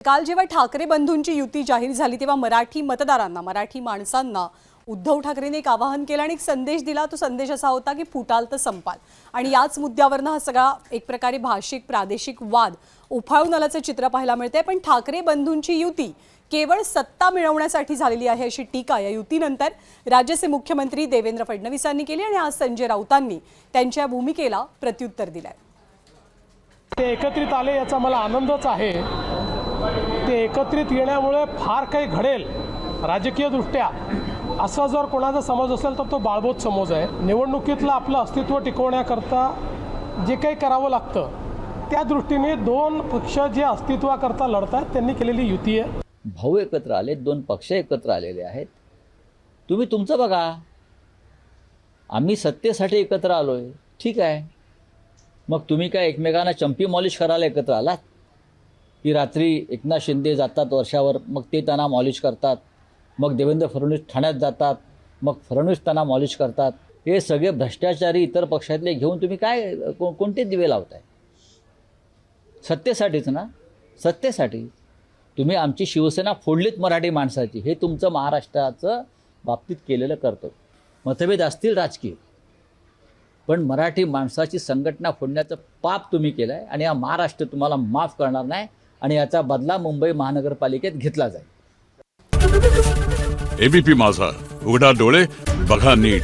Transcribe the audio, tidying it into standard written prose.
काल जेव्हा ठाकरे बंधूंची युती जाहीर झाली तेव्हा मराठी मतदारांना, मराठी माणसांना उद्धव ठाकरेंनी एक आवाहन केलं आणि एक संदेश दिला। तो संदेश असा होता की फुटाल तर संपाल। आणि याच मुद्द्यावरनं हा सगळा एक प्रकारे भाषिक प्रादेशिक वाद उफाळून आल्याचं चित्र पाहायला मिळते। पण ठाकरे बंधूंची युती केवळ सत्ता मिळवण्यासाठी झालेली आहे अशी टीका या युतीनंतर राज्याचे मुख्यमंत्री देवेंद्र फडणवीसांनी केली आणि आज संजय राऊतांनी त्यांच्या भूमिकेला प्रत्युत्तर दिलंय। ते एकत्रित आले याचा मला आनंदच आहे। ते एकत्रित येण्यामुळे फार काही घडेल राजकीय दृष्ट्या असा जर कोणाचा समज असेल तर तो बाळबोध समज आहे। निवडणुकीतलं आपलं अस्तित्व टिकवण्याकरता जे काही करावं लागतं त्या दृष्टीने दोन पक्ष जे अस्तित्वाकरता लढतात त्यांनी केलेली युती आहे। भाऊ एकत्र आले, दोन पक्ष एकत्र आलेले आहेत। तुम्ही तुमचं बघा, आम्ही सत्तेसाठी एकत्र आलोय, ठीक आहे। मग तुम्ही काय एकमेकांना चंपी मॉलिश करायला एकत्र आलात की रात्री एकनाथ शिंदे जातात वर्षावर, मग ते त्यांना मॉलिश करतात, मग देवेंद्र फडणवीस ठाण्यात जातात, मग फडणवीस त्यांना मॉलिश करतात। हे सगळे भ्रष्टाचारी इतर पक्षातले घेऊन तुम्ही काय कोणते दिवे लावताय? सत्तेसाठीच ना, सत्तेसाठी। तुम्ही आमची शिवसेना फोडलीत मराठी माणसाची, हे तुमचं महाराष्ट्राचं बाबतीत केलेलं कर्तव्य। मतभेद असतील राजकीय, पण मराठी माणसाची संघटना फोडण्याचं पाप तुम्ही केलं आहे आणि हा महाराष्ट्र तुम्हाला माफ करणार नाही आणि याचा बदला मुंबई महानगरपालिकेत घेतला जाईल। एबीपी माझा, उघडा डोळे बघा नीट।